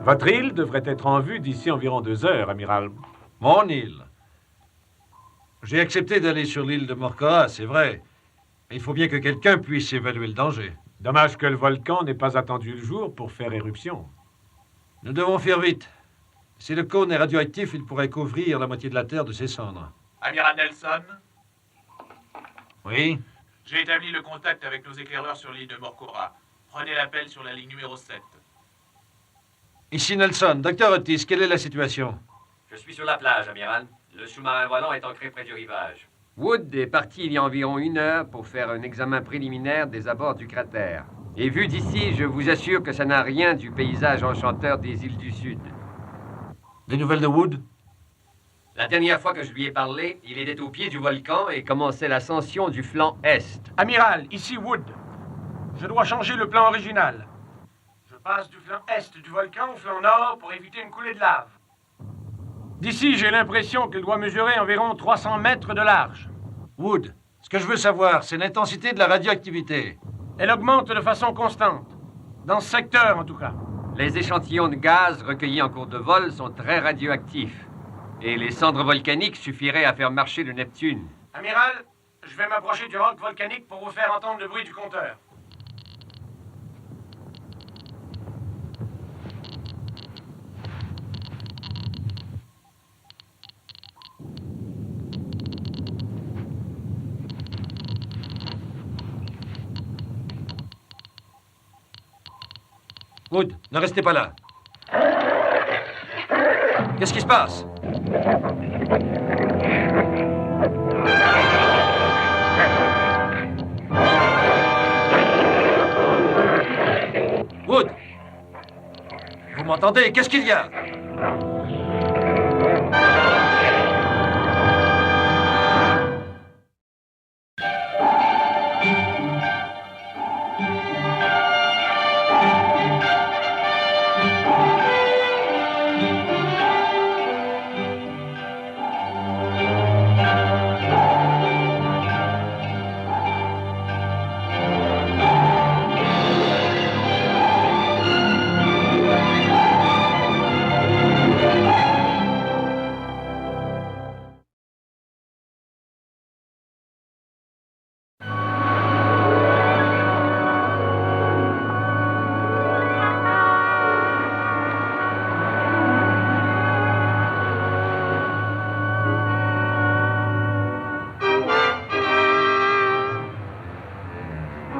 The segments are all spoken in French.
Votre île devrait être en vue d'ici environ 2 heures, amiral. Mon île. J'ai accepté d'aller sur l'île de Morcora, c'est vrai. Mais il faut bien que quelqu'un puisse évaluer le danger. Dommage que le volcan n'ait pas attendu le jour pour faire éruption. Nous devons faire vite. Si le cône est radioactif, il pourrait couvrir la moitié de la Terre de ses cendres. Amiral Nelson, Oui? j'ai établi le contact avec nos éclaireurs sur l'île de Morcora. Prenez l'appel sur la ligne numéro 7. Ici Nelson. Docteur Otis, quelle est la situation? Je suis sur la plage, amiral. Le sous-marin volant est ancré près du rivage. Wood est parti il y a environ 1 heure pour faire un examen préliminaire des abords du cratère. Et vu d'ici, je vous assure que ça n'a rien du paysage enchanteur des îles du Sud. Des nouvelles de Wood? La dernière fois que je lui ai parlé, il était au pied du volcan et commençait l'ascension du flanc est. Amiral, ici Wood. Je dois changer le plan original. Je passe du flanc est du volcan au flanc nord pour éviter une coulée de lave. D'ici, j'ai l'impression qu'il doit mesurer environ 300 mètres de large. Wood, ce que je veux savoir, c'est l'intensité de la radioactivité. Elle augmente de façon constante. Dans ce secteur, en tout cas. Les échantillons de gaz recueillis en cours de vol sont très radioactifs. Et les cendres volcaniques suffiraient à faire marcher le Neptune. Amiral, je vais m'approcher du roc volcanique pour vous faire entendre le bruit du compteur. Wood, ne restez pas là. Qu'est-ce qui se passe? Wood! Vous m'entendez? Qu'est-ce qu'il y a?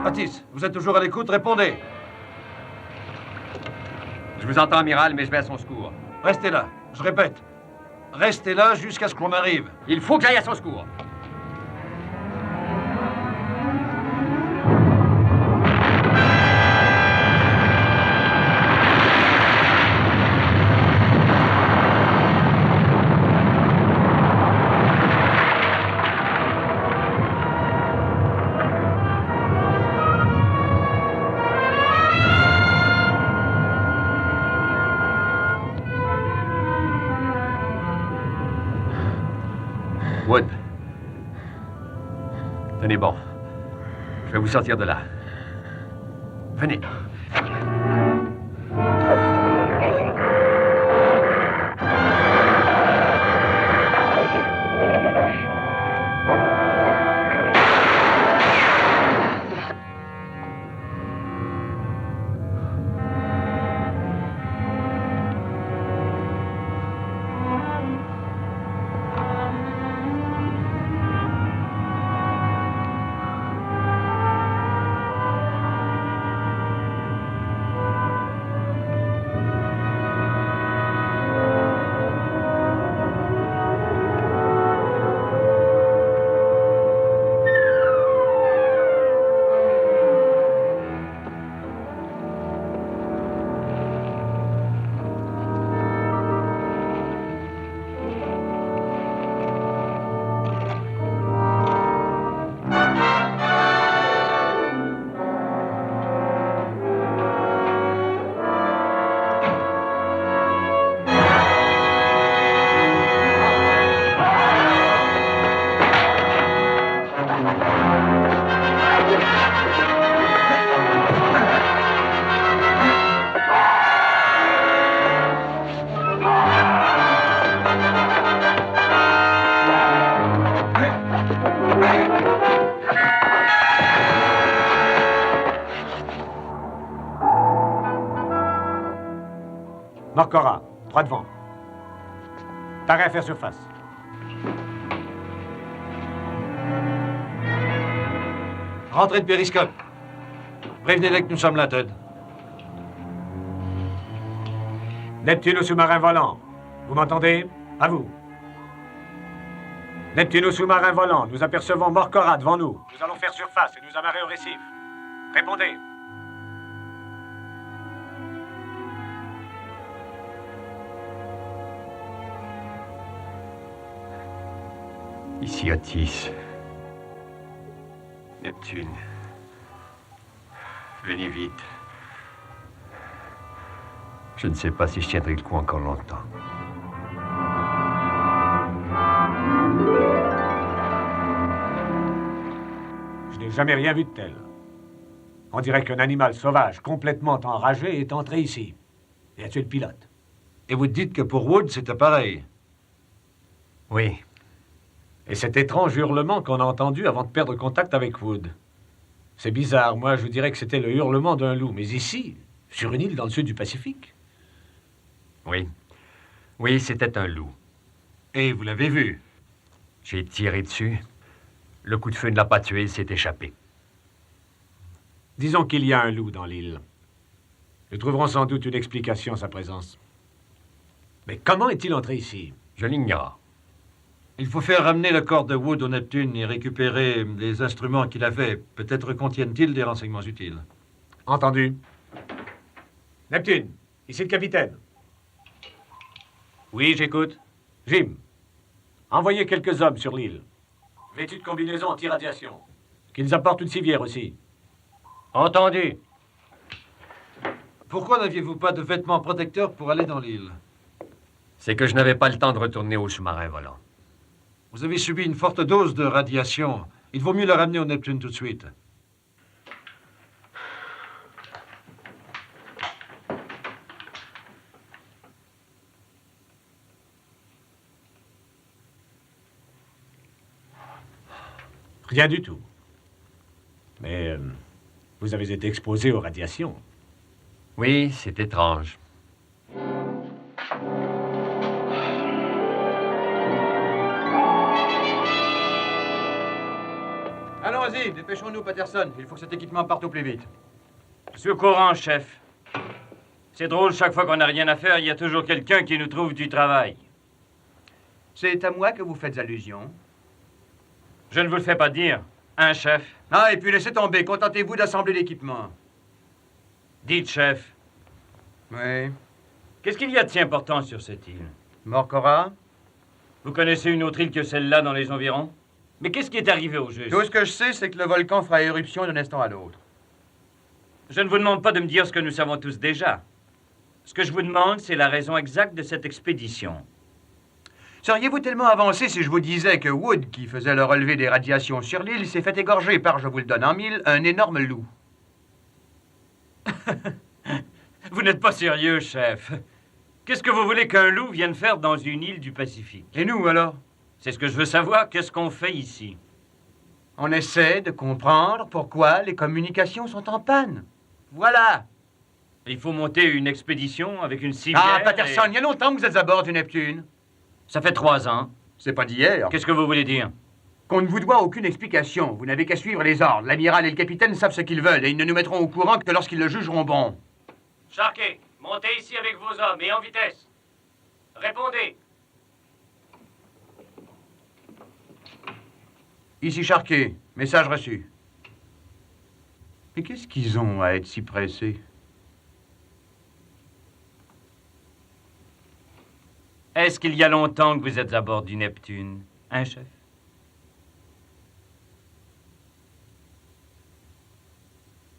Otis, vous êtes toujours à l'écoute? Répondez. Je vous entends, amiral, mais je vais à son secours. Restez là. Je répète. Restez là jusqu'à ce qu'on arrive. Il faut que j'aille à son secours. Wood. Tenez bon. Je vais vous sortir de là. Venez. Morcora, droit devant. T'as rien à faire surface. Rentrée de périscope. Prévenez-les que nous sommes là, Ted. Neptune au sous-marin volant. Vous m'entendez? À vous. Neptune au sous-marin volant. Nous apercevons Morcora devant nous. Nous allons faire surface et nous amarrer au récif. Répondez. Ici Otis. Neptune. Venez vite. Je ne sais pas si je tiendrai le coup encore longtemps. Je n'ai jamais rien vu de tel. On dirait qu'un animal sauvage complètement enragé est entré ici et a tué le pilote. Et vous dites que pour Wood, c'était pareil. Oui. Et cet étrange hurlement qu'on a entendu avant de perdre contact avec Wood. C'est bizarre, moi je vous dirais que c'était le hurlement d'un loup. Mais ici, sur une île dans le sud du Pacifique. Oui. Oui, c'était un loup. Et vous l'avez vu. J'ai tiré dessus. Le coup de feu ne l'a pas tué, il s'est échappé. Disons qu'il y a un loup dans l'île. Nous trouverons sans doute une explication à sa présence. Mais comment est-il entré ici? Je l'ignore. Il faut faire ramener le corps de Wood au Neptune et récupérer les instruments qu'il avait. Peut-être contiennent-ils des renseignements utiles. Entendu. Neptune, ici le capitaine. Oui, j'écoute. Jim, envoyez quelques hommes sur l'île. Vêtus de combinaison anti-radiation. Qu'ils apportent une civière aussi. Entendu. Pourquoi n'aviez-vous pas de vêtements protecteurs pour aller dans l'île? C'est que je n'avais pas le temps de retourner au sous-marin volant. Vous avez subi une forte dose de radiation. Il vaut mieux le ramener au Neptune tout de suite. Rien du tout. Mais vous avez été exposé aux radiations. Oui, c'est étrange. Allons-y, dépêchons-nous, Patterson. Il faut que cet équipement parte au plus vite. Je suis au courant, chef. C'est drôle, chaque fois qu'on n'a rien à faire, il y a toujours quelqu'un qui nous trouve du travail. C'est à moi que vous faites allusion. Je ne vous le fais pas dire. Hein, chef? Ah, et puis laissez tomber. Contentez-vous d'assembler l'équipement. Dites, chef. Oui. Qu'est-ce qu'il y a de si important sur cette île? Morcora? Vous connaissez une autre île que celle-là dans les environs? Mais qu'est-ce qui est arrivé au juste? Tout ce que je sais, c'est que le volcan fera éruption d'un instant à l'autre. Je ne vous demande pas de me dire ce que nous savons tous déjà. Ce que je vous demande, c'est la raison exacte de cette expédition. Seriez-vous tellement avancé si je vous disais que Wood, qui faisait le relevé des radiations sur l'île, s'est fait égorger par, je vous le donne en mille, un énorme loup? Vous n'êtes pas sérieux, chef. Qu'est-ce que vous voulez qu'un loup vienne faire dans une île du Pacifique? Et nous, alors? C'est ce que je veux savoir. Qu'est-ce qu'on fait ici? On essaie de comprendre pourquoi les communications sont en panne. Voilà. Il faut monter une expédition avec une civière. Ah, Patterson, il y a longtemps que vous êtes à bord du Neptune. Ça fait 3 ans. C'est pas d'hier. Qu'est-ce que vous voulez dire? Qu'on ne vous doit aucune explication. Vous n'avez qu'à suivre les ordres. L'amiral et le capitaine savent ce qu'ils veulent et ils ne nous mettront au courant que lorsqu'ils le jugeront bon. Sharkey, montez ici avec vos hommes et en vitesse. Répondez. Ici Sharkey, message reçu. Mais qu'est-ce qu'ils ont à être si pressés? Est-ce qu'il y a longtemps que vous êtes à bord du Neptune? Hein, chef?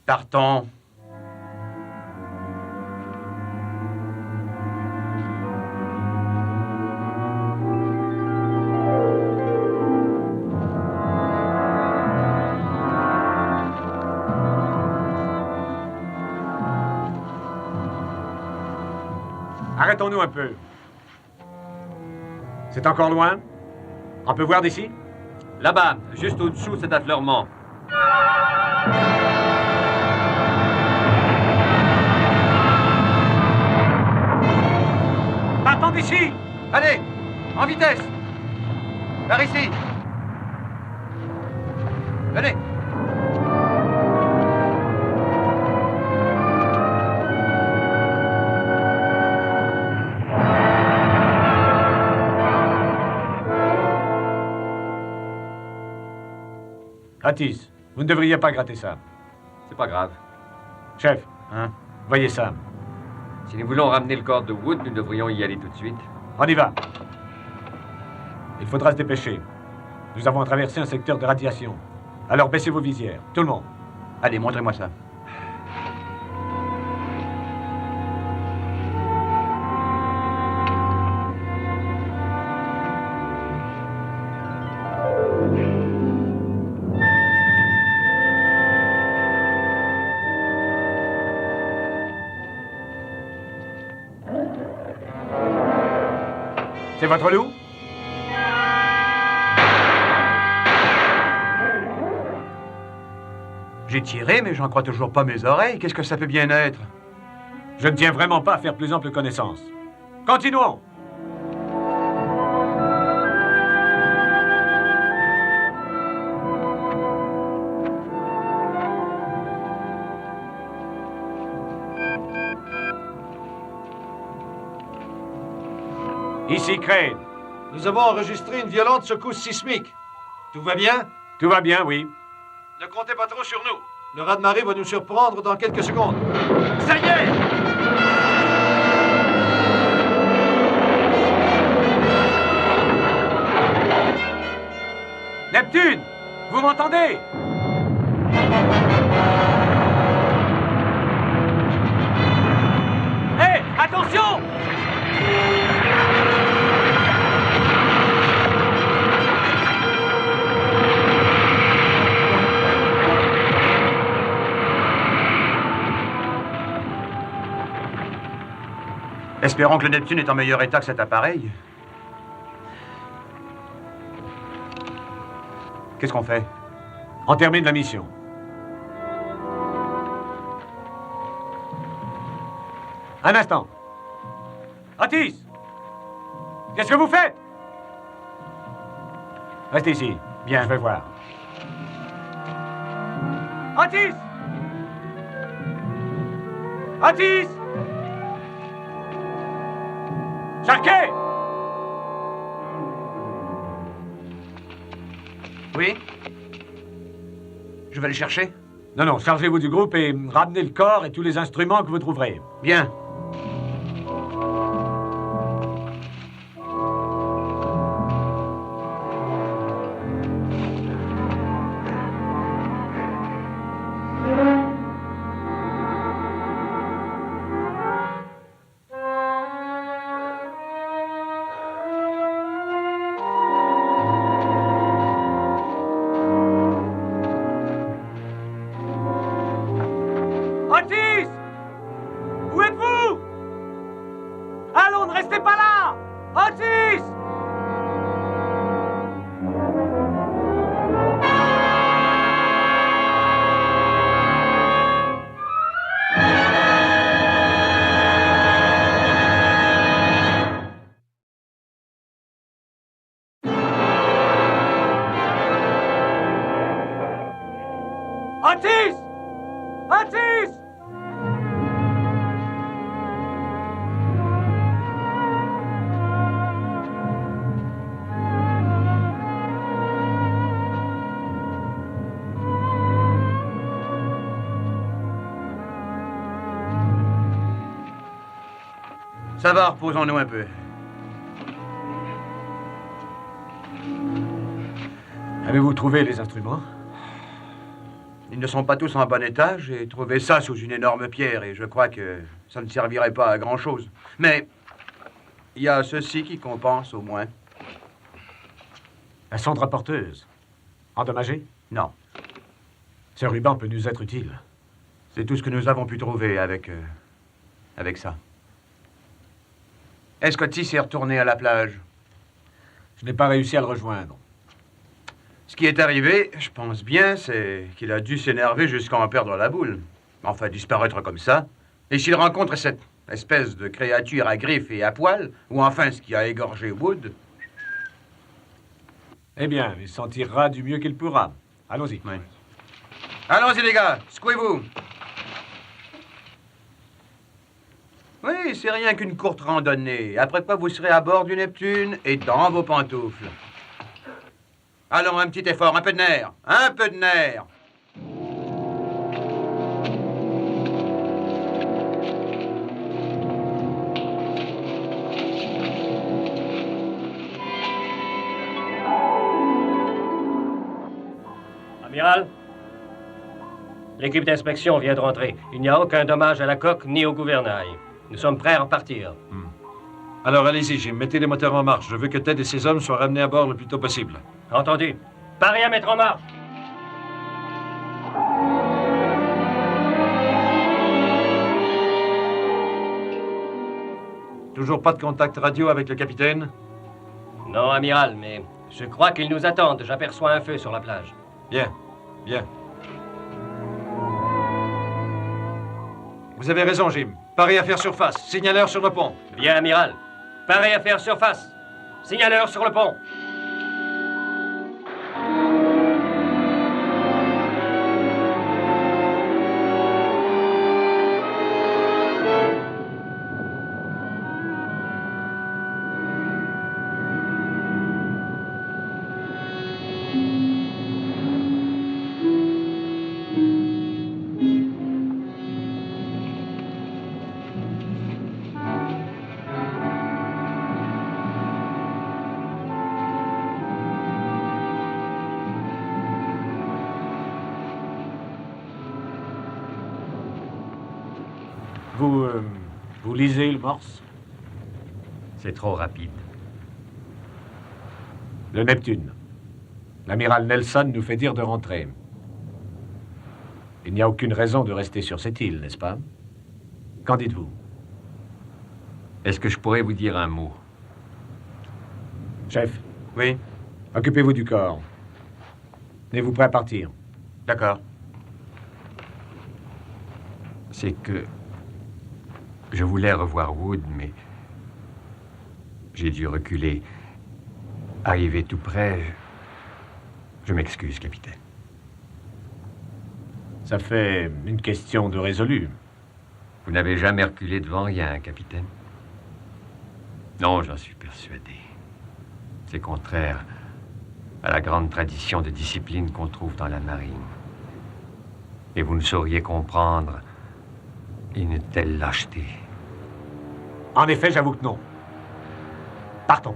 Partons. Arrêtons-nous un peu. C'est encore loin? On peut voir d'ici? Là-bas, juste au-dessous de cet affleurement. d'ici! Allez, en vitesse. Par ici. Venez. Atis, vous ne devriez pas gratter ça. C'est pas grave. Chef, Hein? voyez Sam. Si nous voulons ramener le corps de Wood, nous devrions y aller tout de suite. On y va. Il faudra se dépêcher. Nous avons traversé un secteur de radiation. Alors baissez vos visières, tout le monde. Allez, montrez-moi ça. C'est votre loup? J'ai tiré, mais j'en crois toujours pas mes oreilles. Qu'est-ce que ça peut bien être? Je ne tiens vraiment pas à faire plus ample connaissance. Continuons. Ici, Crane. Nous avons enregistré une violente secousse sismique. Tout va bien? Tout va bien, oui. Ne comptez pas trop sur nous. Le raz-de-marée va nous surprendre dans quelques secondes. Ça y est! Neptune! Vous m'entendez? Hé! Attention! Espérons que le Neptune est en meilleur état que cet appareil. Qu'est-ce qu'on fait? On termine la mission. Un instant. Otis! Qu'est-ce que vous faites? Restez ici. Bien, je vais voir. Otis! Otis! Charquet! Oui? Je vais le chercher? Non, non, chargez-vous du groupe et ramenez le corps et tous les instruments que vous trouverez. Bien. Otis! Où êtes-vous? Allons, ne restez pas là! Otis! Otis! Otis! Ça va, reposons-nous un peu. Avez-vous trouvé les instruments? Ils ne sont pas tous en bon état. J'ai trouvé ça sous une énorme pierre et je crois que ça ne servirait pas à grand-chose. Mais il y a ceci qui compense au moins. La sonde rapporteuse. Endommagée? Non, Ce ruban peut nous être utile. c'est tout ce que nous avons pu trouver avec ça. Est-ce que Otis est retourné à la plage? Je n'ai pas réussi à le rejoindre. Ce qui est arrivé, je pense bien, c'est qu'il a dû s'énerver jusqu'à en perdre la boule. Enfin, disparaître comme ça. Et s'il rencontre cette Espèce de créature à griffes et à poils, ou enfin ce qui a égorgé Wood. Eh bien, il s'en tirera du mieux qu'il pourra. Allons-y. Oui. Allons-y, les gars, secouez-vous. Oui, c'est rien qu'une courte randonnée. Après quoi, vous serez à bord du Neptune et dans vos pantoufles. Allons, un petit effort, un peu de nerf. Un peu de nerf. Amiral, l'équipe d'inspection vient de rentrer. Il n'y a aucun dommage à la coque ni au gouvernail. Nous sommes prêts à repartir. Alors allez-y, Jim, mettez les moteurs en marche. Je veux que Ted et ses hommes soient ramenés à bord le plus tôt possible. Entendu. Paré à mettre en marche. Toujours pas de contact radio avec le capitaine? Non, amiral, mais je crois qu'ils nous attendent. J'aperçois un feu sur la plage. Bien, bien. Vous avez raison, Jim. Paré à faire surface. Signaleur sur le pont. Bien, amiral. Paré à faire surface. Signaleur sur le pont. Vous lisez le morse? C'est trop rapide. Le Neptune. L'amiral Nelson nous fait dire de rentrer. Il n'y a aucune raison de rester sur cette île, n'est-ce pas? Qu'en dites-vous? Est-ce que je pourrais vous dire un mot? Chef, Oui, occupez-vous du corps. Êtes-vous prêt à partir? d'accord. C'est que je voulais revoir Wood, mais j'ai dû reculer. Arrivé tout près, je m'excuse, capitaine. Ça fait une question de résolu. Vous n'avez jamais reculé devant rien, capitaine? Non, j'en suis persuadé. C'est contraire à la grande tradition de discipline qu'on trouve dans la marine. Et vous ne sauriez comprendre une telle lâcheté. En effet, j'avoue que non. Partons.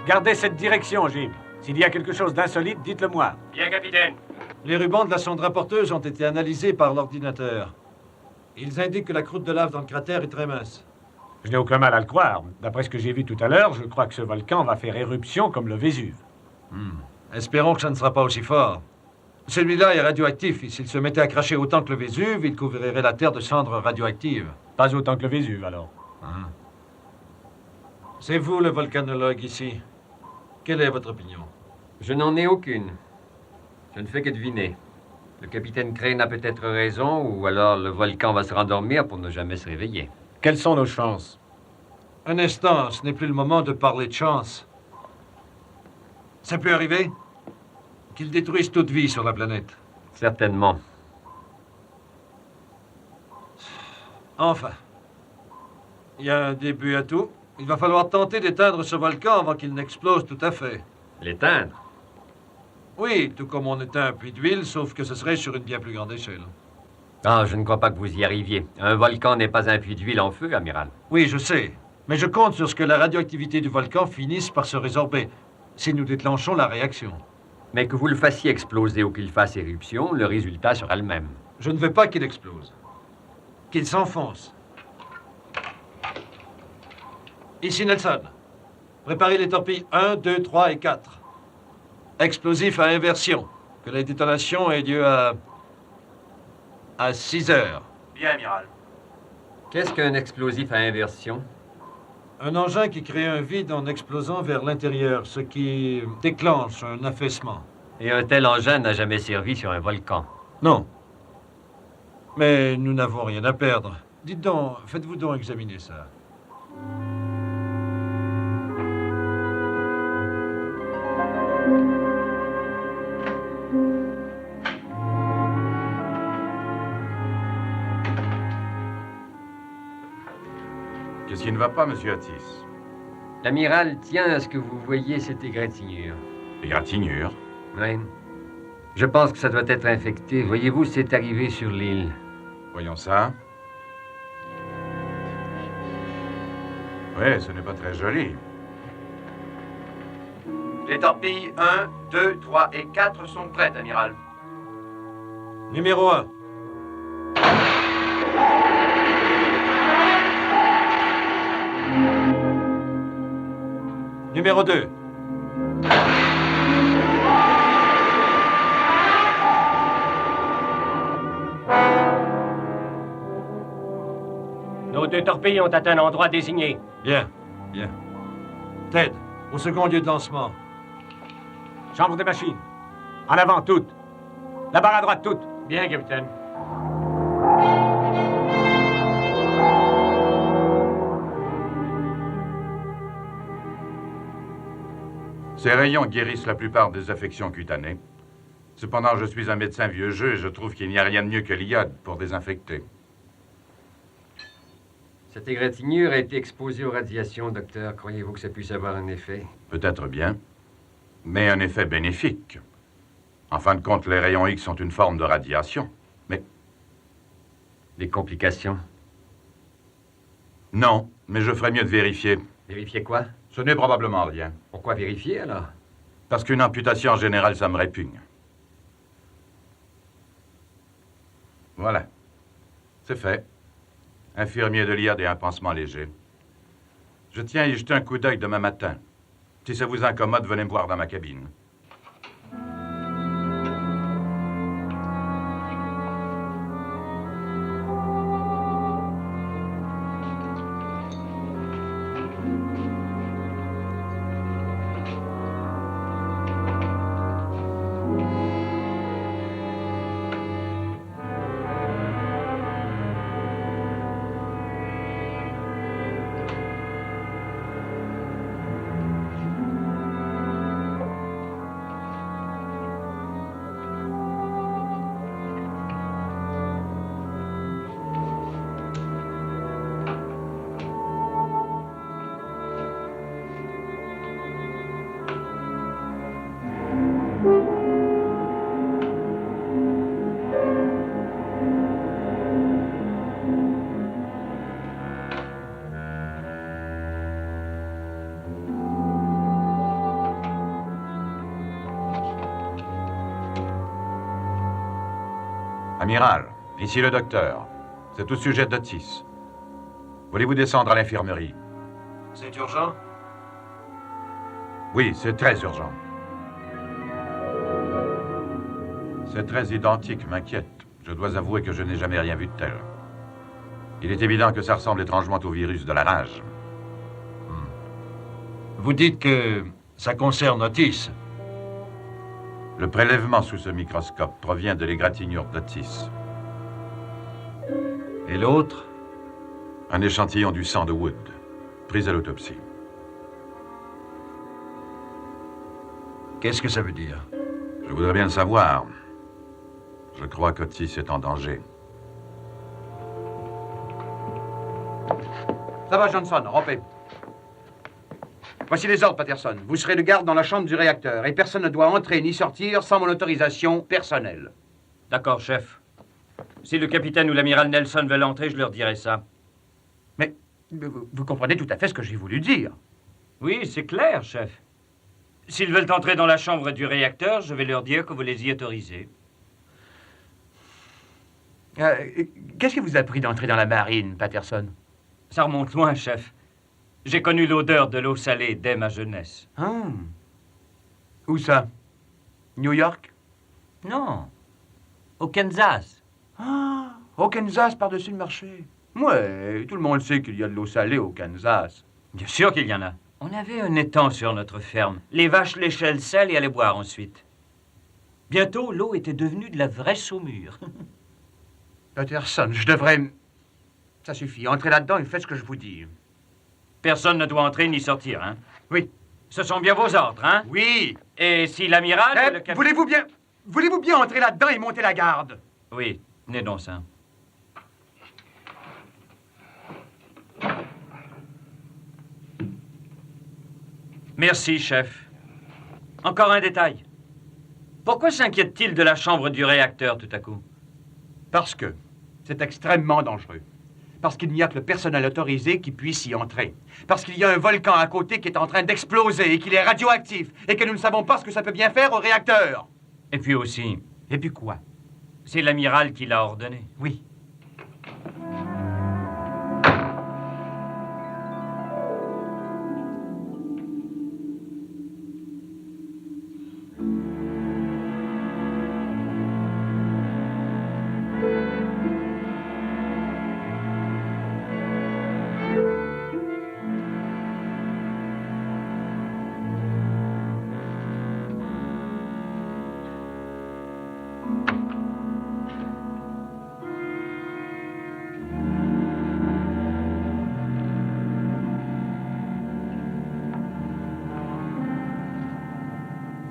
Gardez cette direction, Jim. S'il y a quelque chose d'insolite, dites-le moi. Bien, capitaine. Les rubans de la sonde rapporteuse ont été analysés par l'ordinateur. Ils indiquent que la croûte de lave dans le cratère est très mince. Je n'ai aucun mal à le croire. D'après ce que j'ai vu tout à l'heure, je crois que ce volcan va faire éruption comme le Vésuve. Espérons que ça ne sera pas aussi fort. Celui-là est radioactif, et s'il se mettait à cracher autant que le Vésuve, il couvrirait la Terre de cendres radioactives. Pas autant que le Vésuve, alors. C'est vous le volcanologue ici. Quelle est votre opinion? Je n'en ai aucune. Je ne fais que deviner. Le capitaine Crane a peut-être raison, ou alors le volcan va se rendormir pour ne jamais se réveiller. Quelles sont nos chances? Un instant, ce n'est plus le moment de parler de chance. Ça peut arriver qu'il détruise toute vie sur la planète. Certainement. Enfin, il y a un début à tout. Il va falloir tenter d'éteindre ce volcan avant qu'il n'explose tout à fait. L'éteindre? Oui, tout comme on éteint un puits d'huile, sauf que ce serait sur une bien plus grande échelle. Ah, je ne crois pas que vous y arriviez. Un volcan n'est pas un puits d'huile en feu, amiral. Oui, je sais. Mais je compte sur ce que la radioactivité du volcan finisse par se résorber, si nous déclenchons la réaction. Mais que vous le fassiez exploser ou qu'il fasse éruption, le résultat sera le même. Je ne veux pas qu'il explose. Qu'il s'enfonce. Ici Nelson. Préparez les torpilles 1, 2, 3 et 4. Explosif à inversion. Que la détonation ait lieu à 6 heures. Bien, amiral. Qu'est-ce qu'un explosif à inversion? Un engin qui crée un vide en explosant vers l'intérieur, ce qui déclenche un affaissement. Et un tel engin n'a jamais servi sur un volcan. Non. Mais nous n'avons rien à perdre. Dites donc, faites-vous donc examiner ça. Qu'est-ce qui ne va pas, monsieur Atis? L'amiral tient à ce que vous voyiez cette égratignure. Égratignure? Oui. Je pense que ça doit être infecté. Voyez-vous, c'est arrivé sur l'île. Voyons ça. Oui, ce n'est pas très joli. Les torpilles 1, 2, 3 et 4 sont prêtes, amiral. Numéro 1. Numéro 2. Nos 2 torpilles ont atteint l'endroit désigné. Bien, bien. Ted, au second lieu de lancement. Chambre des machines. En avant, toutes. La barre à droite, toutes. Bien, capitaine. Ces rayons guérissent la plupart des affections cutanées. Cependant, je suis un médecin vieux jeu et je trouve qu'il n'y a rien de mieux que l'iode pour désinfecter. Cette égratignure a été exposée aux radiations, docteur. Croyez-vous que ça puisse avoir un effet? Peut-être bien, mais un effet bénéfique. En fin de compte, les rayons X sont une forme de radiation. Mais Des complications? non, mais je ferais mieux de vérifier. Vérifier quoi? Ce n'est probablement rien. Pourquoi vérifier, alors? Parce qu'une amputation en général, ça me répugne. Voilà. C'est fait. Infirmier de l'iode et un pansement léger. Je tiens à y jeter un coup d'œil demain matin. Si ça vous incommode, venez me voir dans ma cabine. Amiral, ici le docteur. C'est au sujet d'Otis. Voulez-vous descendre à l'infirmerie? C'est urgent? Oui, c'est très urgent. Ces traits identiques m'inquiètent. Je dois avouer que je n'ai jamais rien vu de tel. Il est évident que ça ressemble étrangement au virus de la rage. Vous dites que ça concerne Otis. Le prélèvement sous ce microscope provient de l'égratignure d'Otis. Et l'autre? Un échantillon du sang de Wood, pris à l'autopsie. Qu'est-ce que ça veut dire? Je voudrais bien le savoir. Je crois qu'Otis est en danger. Ça va, Johnson, rompez. Voici les ordres, Patterson. Vous serez de garde dans la chambre du réacteur et personne ne doit entrer ni sortir sans mon autorisation personnelle. D'accord, chef. Si le capitaine ou l'amiral Nelson veulent entrer, je leur dirai ça. Mais vous comprenez tout à fait ce que j'ai voulu dire. Oui, c'est clair, chef. S'ils veulent entrer dans la chambre du réacteur, je vais leur dire que vous les y autorisez. Qu'est-ce qui vous a pris d'entrer dans la marine, Patterson? Ça remonte loin, chef. J'ai connu l'odeur de l'eau salée dès ma jeunesse. Où ça? New York? Non. Au Kansas. Ah, au Kansas, par-dessus le marché. Ouais, tout le monde sait qu'il y a de l'eau salée au Kansas. Bien sûr qu'il y en a. On avait un étang sur notre ferme. Les vaches léchaient le sel et allaient boire ensuite. Bientôt, l'eau était devenue de la vraie saumure. Patterson, je devrais... Ça suffit, entrez là-dedans et faites ce que je vous dis. Personne ne doit entrer ni sortir, hein? Oui. Ce sont bien vos ordres, hein? Oui. Et si l'amiral... et le cap- Voulez-vous bien entrer là-dedans et monter la garde? Oui, venez donc ça. Merci, chef. Encore un détail. Pourquoi s'inquiète-t-il de la chambre du réacteur tout à coup? Parce que c'est extrêmement dangereux. Parce qu'il n'y a que le personnel autorisé qui puisse y entrer. Parce qu'il y a un volcan à côté qui est en train d'exploser et qu'il est radioactif. Et que nous ne savons pas ce que ça peut bien faire au réacteur. Et puis aussi, Et puis quoi? c'est l'amiral qui l'a ordonné. Oui.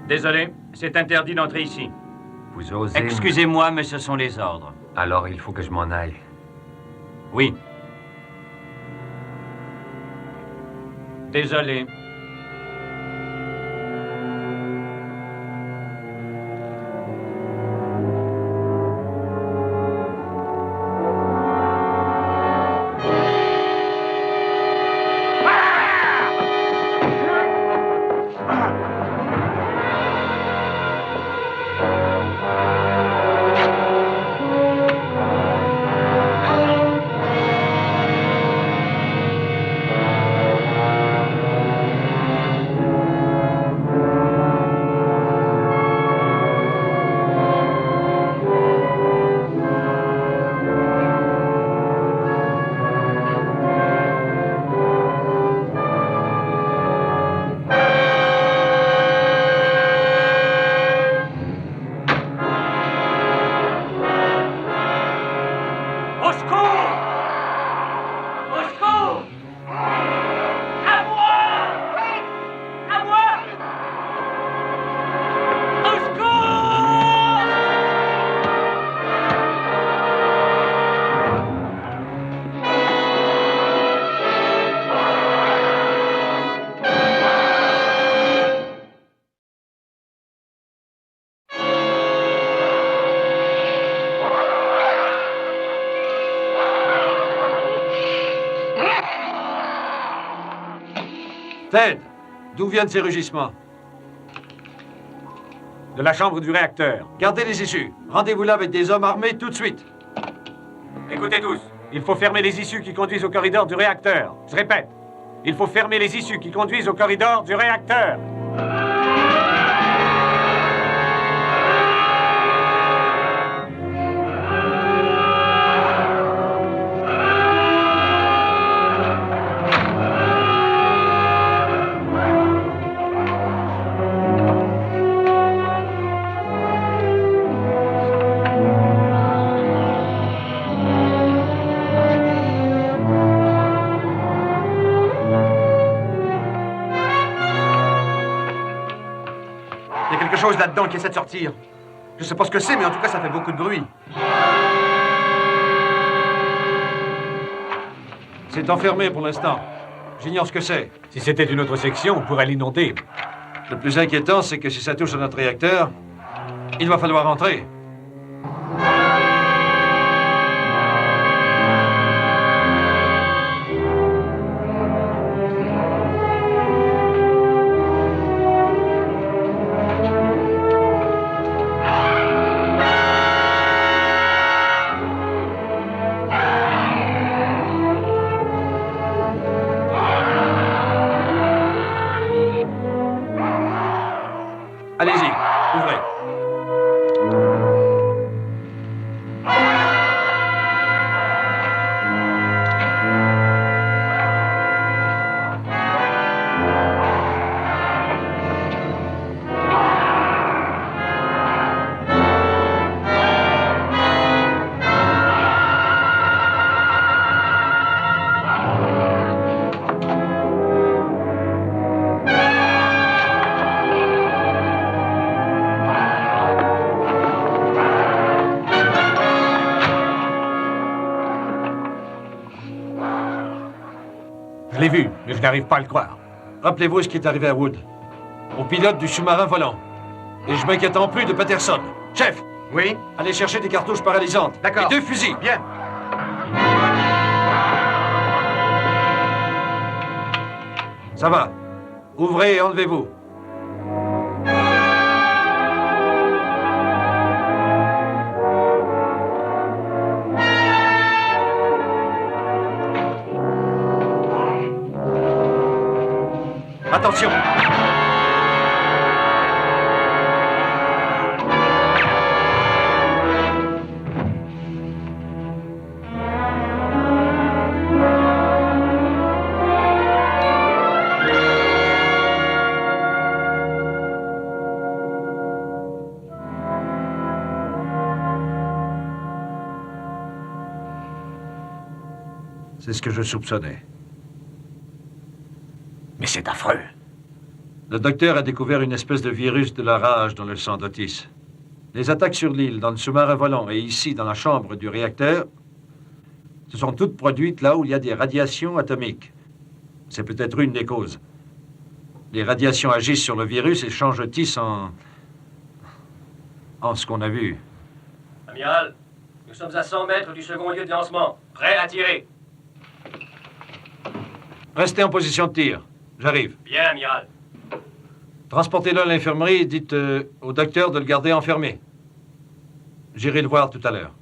Désolé, c'est interdit d'entrer ici. Vous osez... Excusez-moi, mais ce sont les ordres. Alors il faut que je m'en aille. Oui. Désolé. Ted, d'où viennent ces rugissements? De la chambre du réacteur. Gardez les issues. Rendez-vous là avec des hommes armés tout de suite. Écoutez tous, il faut fermer les issues qui conduisent au corridor du réacteur. Je répète, il faut fermer les issues qui conduisent au corridor du réacteur. Il y a quelque chose là-dedans qui essaie de sortir. Je sais pas ce que c'est, mais en tout cas, ça fait beaucoup de bruit. C'est enfermé pour l'instant. J'ignore ce que c'est. Si c'était une autre section, on pourrait l'inonder. Le plus inquiétant, c'est que si ça touche à notre réacteur, il va falloir entrer. Allez-y, ouvrez. Je l'ai vu, mais je n'arrive pas à le croire. Rappelez-vous ce qui est arrivé à Wood, au pilote du sous-marin volant. Et je m'inquiète en plus de Patterson. Chef! Oui? Allez chercher des cartouches paralysantes. D'accord. Et 2 fusils. Bien. Ça va. Ouvrez et enlevez-vous. Attention. C'est ce que je soupçonnais. Mais c'est affreux. Le docteur a découvert une espèce de virus de la rage dans le sang d'Otis. Les attaques sur l'île, dans le sous-marin volant et ici, dans la chambre du réacteur, se sont toutes produites là où il y a des radiations atomiques. C'est peut-être une des causes. Les radiations agissent sur le virus et changent Otis en ce qu'on a vu. Amiral, nous sommes à 100 mètres du second lieu de lancement. Prêt à tirer. Restez en position de tir. J'arrive. Bien, amiral. Transportez-le à l'infirmerie et dites au docteur de le garder enfermé. J'irai le voir tout à l'heure.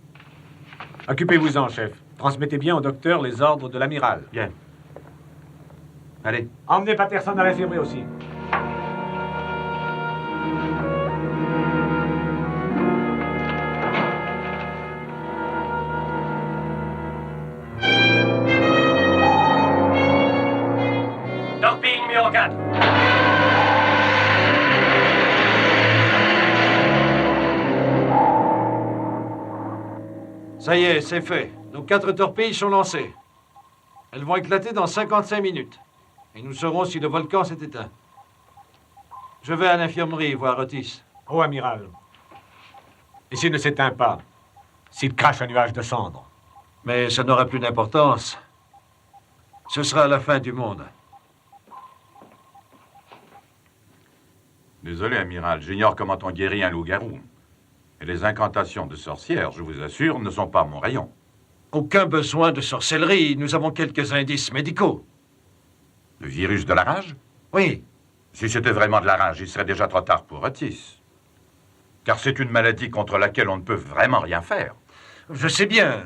Occupez-vous-en, chef. Transmettez bien au docteur les ordres de l'amiral. Bien. Allez. Emmenez Patterson à l'infirmerie aussi. Torpille numéro 4. Ça y est, c'est fait. Nos 4 torpilles sont lancées. Elles vont éclater dans 55 minutes. Et nous saurons si le volcan s'est éteint. Je vais à l'infirmerie voir Otis. Oh, amiral. Et s'il ne s'éteint pas? S'il crache un nuage de cendres? Mais ça n'aura plus d'importance. Ce sera la fin du monde. Désolé, amiral, j'ignore comment on guérit un loup-garou. Et les incantations de sorcières, je vous assure, ne sont pas mon rayon. Aucun besoin de sorcellerie. Nous avons quelques indices médicaux. Le virus de la rage? Oui. Si c'était vraiment de la rage, il serait déjà trop tard pour Otis. Car c'est une maladie contre laquelle on ne peut vraiment rien faire. Je sais bien.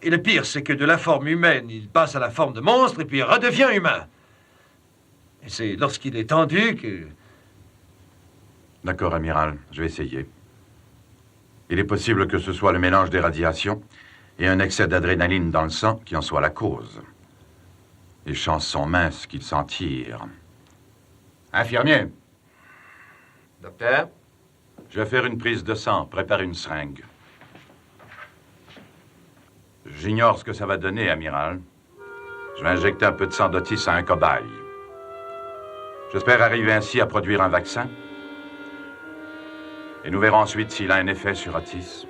Et le pire, c'est que de la forme humaine, il passe à la forme de monstre et puis redevient humain. Et c'est lorsqu'il est tendu que... D'accord, amiral, je vais essayer. Il est possible que ce soit le mélange des radiations et un excès d'adrénaline dans le sang qui en soit la cause. Les chances sont minces qu'il s'en tire. Infirmier. Docteur? Je vais faire une prise de sang. Prépare une seringue. J'ignore ce que ça va donner, amiral. Je vais injecter un peu de sang d'Otis à un cobaye. J'espère arriver ainsi à produire un vaccin. Et nous verrons ensuite s'il a un effet sur Otis.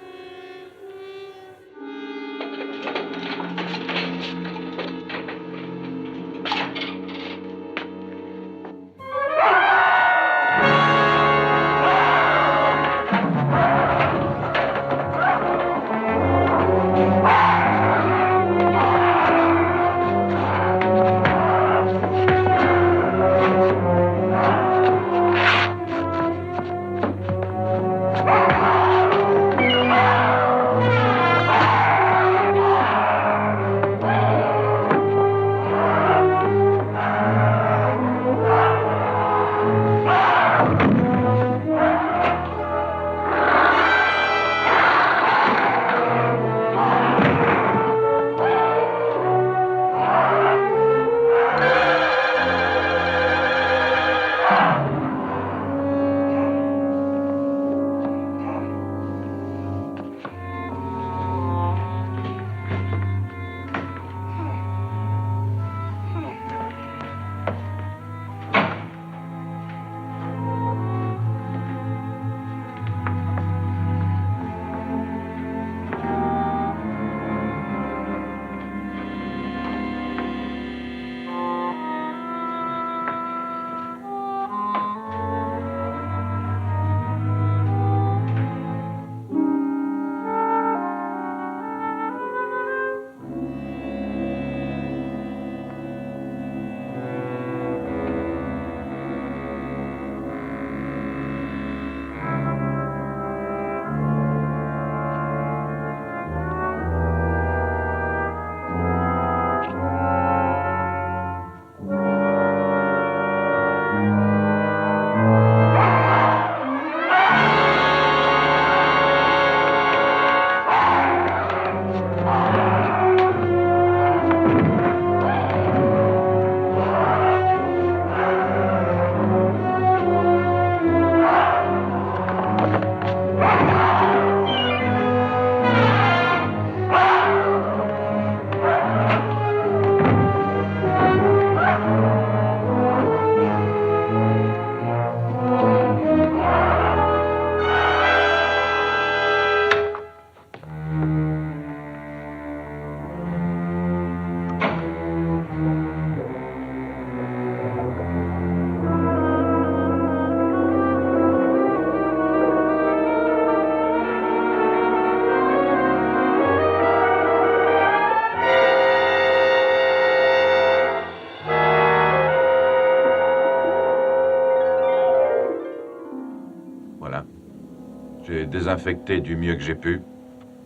désinfecté du mieux que j'ai pu.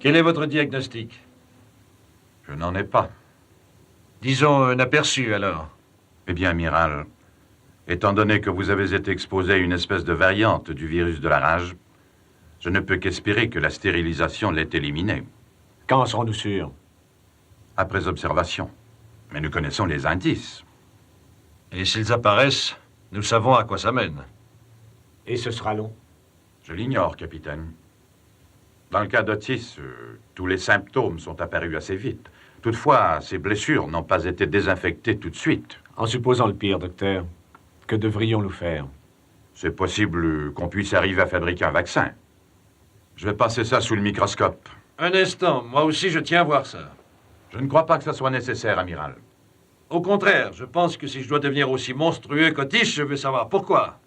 Quel est votre diagnostic? Je n'en ai pas. Disons un aperçu, alors. Eh bien, amiral, étant donné que vous avez été exposé à une espèce de variante du virus de la rage, je ne peux qu'espérer que la stérilisation l'ait éliminé. Quand en serons-nous sûrs? Après observation. Mais nous connaissons les indices. Et s'ils apparaissent, nous savons à quoi ça mène. Et ce sera long? Je l'ignore, capitaine. Dans le cas d'Otis, tous les symptômes sont apparus assez vite. Toutefois, ces blessures n'ont pas été désinfectées tout de suite. En supposant le pire, docteur, que devrions-nous faire? C'est possible qu'on puisse arriver à fabriquer un vaccin. Je vais passer ça sous le microscope. Un instant, moi aussi je tiens à voir ça. Je ne crois pas que ça soit nécessaire, amiral. Au contraire, je pense que si je dois devenir aussi monstrueux qu'Otis, je veux savoir pourquoi.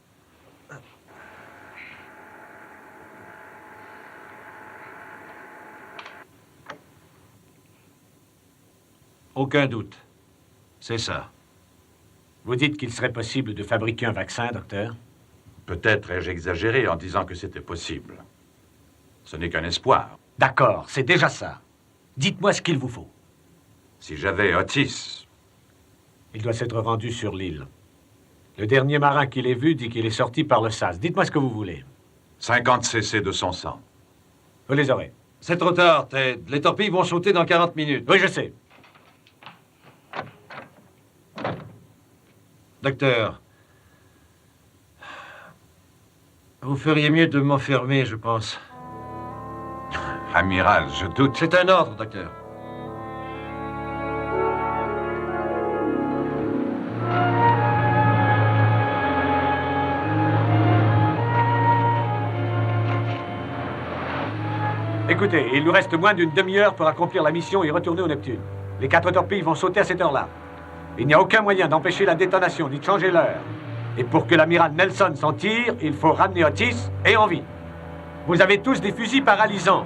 Aucun doute. C'est ça. Vous dites qu'il serait possible de fabriquer un vaccin, docteur? Peut-être ai-je exagéré en disant que c'était possible. Ce n'est qu'un espoir. D'accord, c'est déjà ça. Dites-moi ce qu'il vous faut. Si j'avais Otis... Il doit s'être rendu sur l'île. Le dernier marin qui l'ait vu dit qu'il est sorti par le sas. Dites-moi ce que vous voulez. 50 cc de son sang. Vous les aurez. C'est trop tard, Ted. Les torpilles vont sauter dans 40 minutes. Oui, je sais. Docteur, vous feriez mieux de m'enfermer, je pense. Amiral, je doute. C'est un ordre, docteur. Écoutez, il nous reste moins d'une demi-heure pour accomplir la mission et retourner au Neptune. Les 4 torpilles vont sauter à cette heure-là. Il n'y a aucun moyen d'empêcher la détonation ni de changer l'heure. Et pour que l'amiral Nelson s'en tire, il faut ramener Otis et en vie. Vous avez tous des fusils paralysants.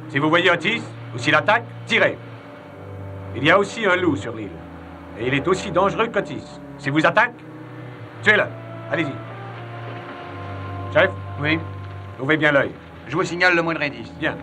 Si vous voyez Otis, ou s'il attaque, tirez. Il y a aussi un loup sur l'île. Et il est aussi dangereux qu'Otis. S'il vous attaque, tuez-le. Allez-y. Chef? Oui, Ouvrez bien l'œil. je vous signale le moindre indice. Bien.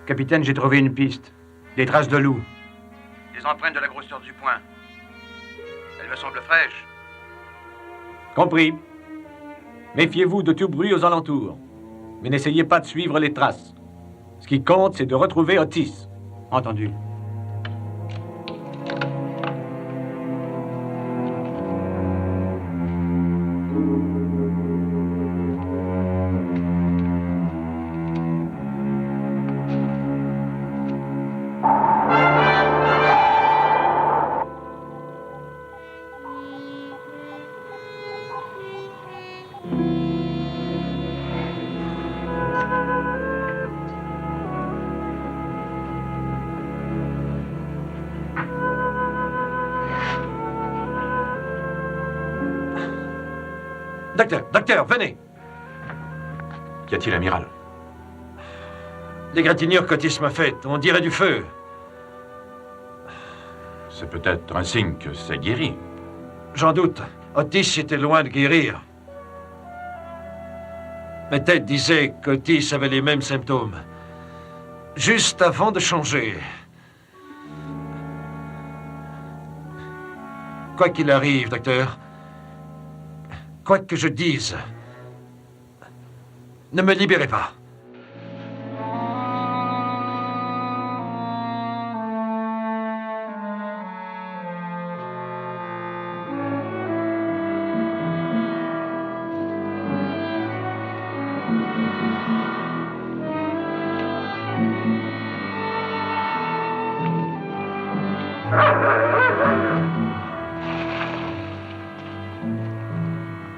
Capitaine, j'ai trouvé une piste. Des traces de loup. Des empreintes de la grosseur du poing. Elles me semblent fraîches. Compris. Méfiez-vous de tout bruit aux alentours. Mais n'essayez pas de suivre les traces. Ce qui qui compte, c'est de retrouver Otis. Entendu. Docteur, venez. Qu'y a-t-il, amiral? L'égratignure qu'Otis m'a faite, on dirait du feu. C'est peut-être un signe que c'est guéri. J'en doute. Otis était loin de guérir. Mes têtes disaient qu'Otis avait les mêmes symptômes. Juste avant de changer. Quoi qu'il arrive, docteur, quoi que je dise, ne me libérez pas.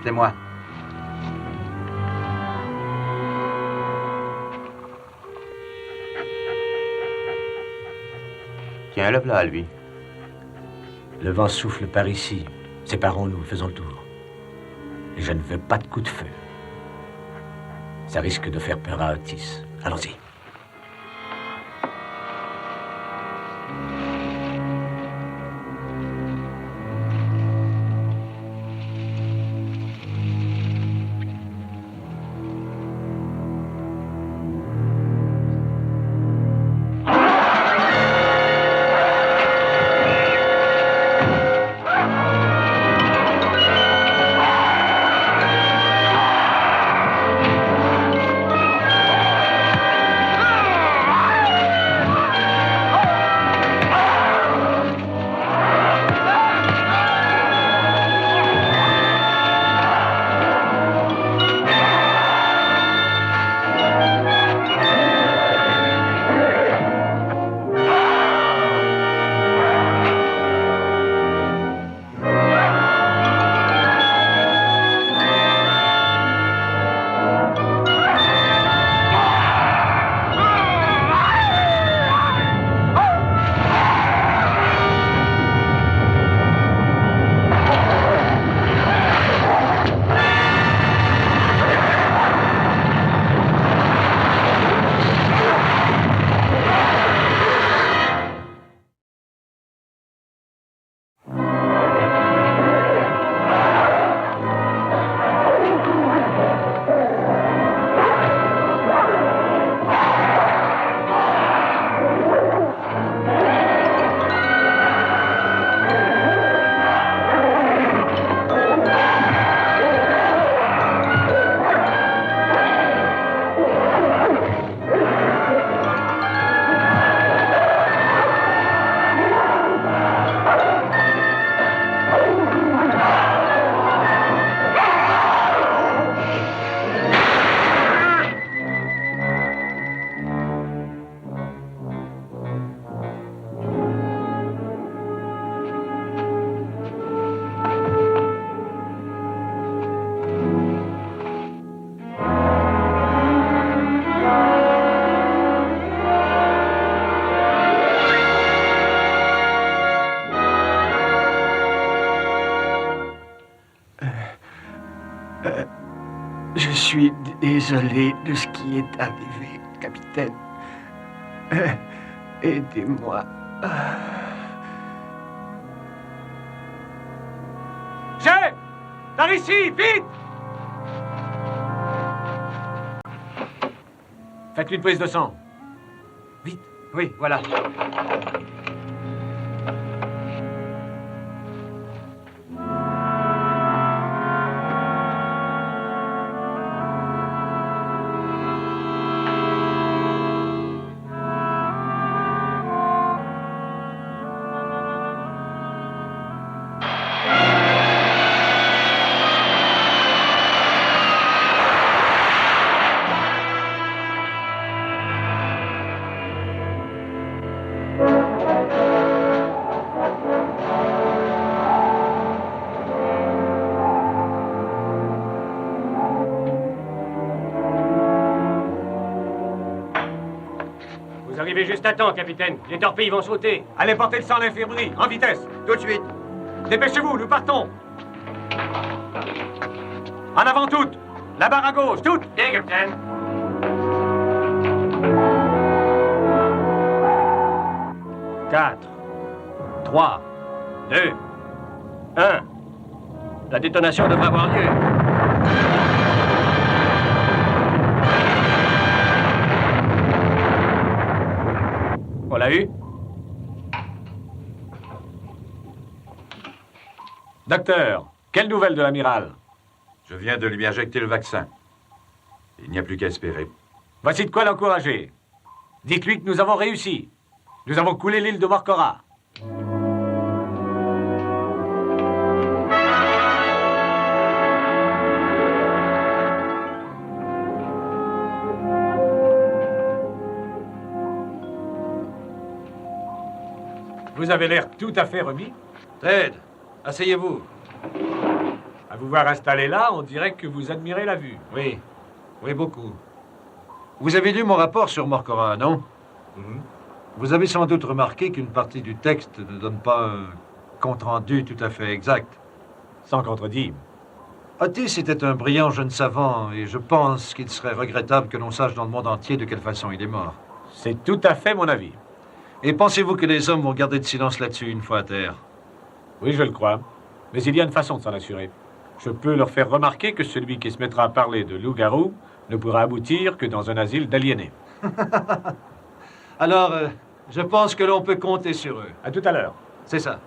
C'est moi. Tiens, le plat, lui. Le vent souffle par ici. Séparons-nous, faisons le tour. Et je ne veux pas de coup de feu. Ça risque de faire peur à Otis. Allons-y. Je suis désolé de ce qui est arrivé, capitaine. Aidez-moi. Chef! Par ici, vite! Faites-lui une prise de sang. Vite. Oui, voilà. arrivez juste à temps, capitaine. Les torpilles vont sauter. Allez porter le sang à l'infirmerie, en vitesse. Tout de suite. Dépêchez-vous, nous partons. En avant toutes. La barre à gauche, toutes. Bien, capitaine. Quatre, 3, 2, 1. La détonation devrait avoir lieu. On l'a eu? Docteur, quelle nouvelle de l'amiral? Je viens de lui injecter le vaccin. Il n'y a plus qu'à espérer. Voici de quoi l'encourager. Dites-lui que nous avons réussi. Nous avons coulé l'île de Morcora. Vous avez l'air tout à fait remis. Ted, asseyez-vous. À vous voir installé là, on dirait que vous admirez la vue. Oui, oui, beaucoup. Vous avez lu mon rapport sur Morcora, non? Vous avez sans doute remarqué qu'une partie du texte ne donne pas un compte-rendu tout à fait exact. Sans contredire. Otis était un brillant jeune savant, et je pense qu'il serait regrettable que l'on sache dans le monde entier de quelle façon il est mort. C'est tout à fait mon avis. Et pensez-vous que les hommes vont garder de silence là-dessus une fois à terre? Oui, je le crois. Mais il y a une façon de s'en assurer. Je peux leur faire remarquer que celui qui se mettra à parler de loup-garou ne pourra aboutir que dans un asile d'aliénés. Alors, je pense que l'on peut compter sur eux. À tout à l'heure. C'est ça.